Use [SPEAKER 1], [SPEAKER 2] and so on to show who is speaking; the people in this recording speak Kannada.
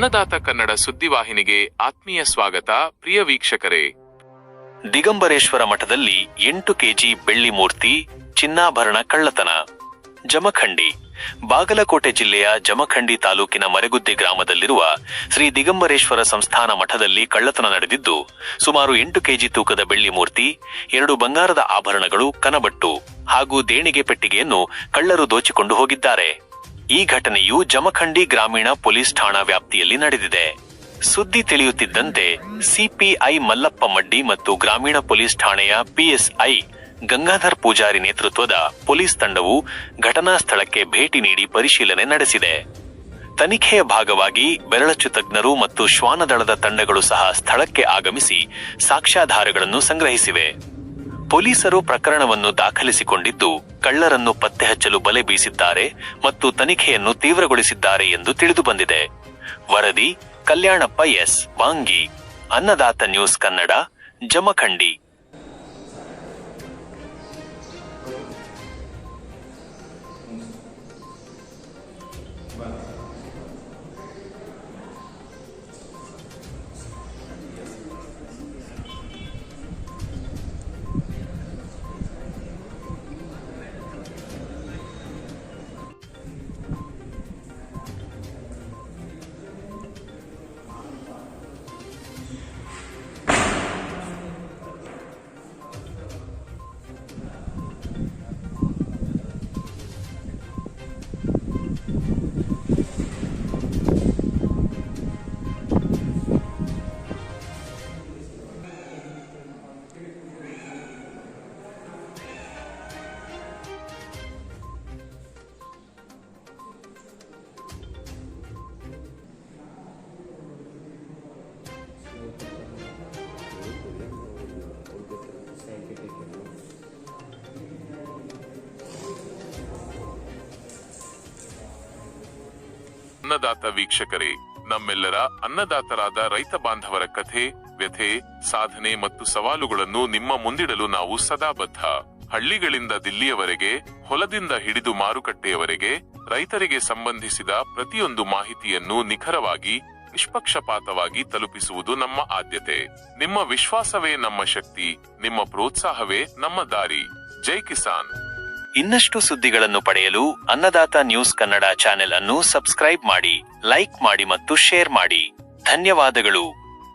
[SPEAKER 1] ಅನ್ನದಾತ ಕನ್ನಡ ಸುದ್ದಿವಾಹಿನಿಗೆ ಆತ್ಮೀಯ ಸ್ವಾಗತ. ಪ್ರಿಯ ವೀಕ್ಷಕರೇ,
[SPEAKER 2] ದಿಗಂಬರೇಶ್ವರ ಮಠದಲ್ಲಿ 8 ಕೆಜಿ ಬೆಳ್ಳಿ ಮೂರ್ತಿ ಚಿನ್ನಾಭರಣ ಕಳ್ಳತನ. ಜಮಖಂಡಿ. ಬಾಗಲಕೋಟೆ ಜಿಲ್ಲೆಯ ಜಮಖಂಡಿ ತಾಲೂಕಿನ ಮರೆಗುದ್ದೆ ಗ್ರಾಮದಲ್ಲಿರುವ ಶ್ರೀ ದಿಗಂಬರೇಶ್ವರ ಸಂಸ್ಥಾನ ಮಠದಲ್ಲಿ ಕಳ್ಳತನ ನಡೆದಿದ್ದು, ಸುಮಾರು 8 ಕೆಜಿ ತೂಕದ ಬೆಳ್ಳಿ ಮೂರ್ತಿ, 2 ಬಂಗಾರದ ಆಭರಣಗಳು, ಕನಬಟ್ಟು ಹಾಗೂ ದೇಣಿಗೆ ಪೆಟ್ಟಿಗೆಯನ್ನು ಕಳ್ಳರು ದೋಚಿಕೊಂಡು ಹೋಗಿದ್ದಾರೆ. ಈ ಘಟನೆಯು ಜಮಖಂಡಿ ಗ್ರಾಮೀಣ ಪೊಲೀಸ್ ಠಾಣಾ ವ್ಯಾಪ್ತಿಯಲ್ಲಿ ನಡೆದಿದೆ. ಸುದ್ದಿ ತಿಳಿಯುತ್ತಿದ್ದಂತೆ ಸಿಪಿಐ ಮಲ್ಲಪ್ಪ ಮಡ್ಡಿ ಮತ್ತು ಗ್ರಾಮೀಣ ಪೊಲೀಸ್ ಠಾಣೆಯ ಪಿಎಸ್ಐ ಗಂಗಾಧರ್ ಪೂಜಾರಿ ನೇತೃತ್ವದ ಪೊಲೀಸ್ ತಂಡವು ಘಟನಾ ಸ್ಥಳಕ್ಕೆ ಭೇಟಿ ನೀಡಿ ಪರಿಶೀಲನೆ ನಡೆಸಿದೆ. ತನಿಖೆಯ ಭಾಗವಾಗಿ ಬೆರಳಚ್ಚು ತಜ್ಞರು ಮತ್ತು ಶ್ವಾನದಳದ ತಂಡಗಳು ಸಹ ಸ್ಥಳಕ್ಕೆ ಆಗಮಿಸಿ ಸಾಕ್ಷ್ಯಾಧಾರಗಳನ್ನು ಸಂಗ್ರಹಿಸಿವೆ. ಪೊಲೀಸರು ಪ್ರಕರಣವನ್ನು ದಾಖಲಿಸಿಕೊಂಡಿದ್ದು, ಕಳ್ಳರನ್ನು ಪತ್ತೆ ಹಚ್ಚಲು ಬಲೆ ಬೀಸಿದ್ದಾರೆ ಮತ್ತು ತನಿಖೆಯನ್ನು ತೀವ್ರಗೊಳಿಸಿದ್ದಾರೆ ಎಂದು ತಿಳಿದುಬಂದಿದೆ. ವರದಿ ಕಲ್ಯಾಣಪ್ಪ ಎಸ್ ಬಾಂಗಿ, ಅನ್ನದಾತ ನ್ಯೂಸ್ ಕನ್ನಡ, ಜಮಖಂಡಿ.
[SPEAKER 1] ಅನ್ನದಾತ ವೀಕ್ಷಕರೇ, ನಮ್ಮೆಲ್ಲರ ಅನ್ನದಾತರಾದ ರೈತ ಬಾಂಧವರ ಕಥೆ, ವ್ಯಥೆ, ಸಾಧನೆ ಮತ್ತು ಸವಾಲುಗಳನ್ನು ನಿಮ್ಮ ಮುಂದಿಡಲು ನಾವು ಸದಾ ಬದ್ಧ. ಹಳ್ಳಿಗಳಿಂದ ದಿಲ್ಲಿಯವರೆಗೆ, ಹೊಲದಿಂದ ಹಿಡಿದು ಮಾರುಕಟ್ಟೆಯವರೆಗೆ ರೈತರಿಗೆ ಸಂಬಂಧಿಸಿದ ಪ್ರತಿಯೊಂದು ಮಾಹಿತಿಯನ್ನು ನಿಖರವಾಗಿ, ನಿಷ್ಪಕ್ಷಪಾತವಾಗಿ ತಲುಪಿಸುವುದು ನಮ್ಮ ಆದ್ಯತೆ. ನಿಮ್ಮ ವಿಶ್ವಾಸವೇ ನಮ್ಮ ಶಕ್ತಿ, ನಿಮ್ಮ ಪ್ರೋತ್ಸಾಹವೇ ನಮ್ಮ ದಾರಿ. ಜೈ ಕಿಸಾನ್.
[SPEAKER 2] ಇನ್ನಷ್ಟು ಸುದ್ದಿಗಳನ್ನು ಪಡೆಯಲು ಅನ್ನದಾತ ನ್ಯೂಸ್ ಕನ್ನಡ ಚಾನೆಲ್ ಅನ್ನು ಸಬ್ಸ್ಕ್ರೈಬ್ ಮಾಡಿ, ಲೈಕ್ ಮಾಡಿ ಮತ್ತು ಶೇರ್ ಮಾಡಿ. ಧನ್ಯವಾದಗಳು.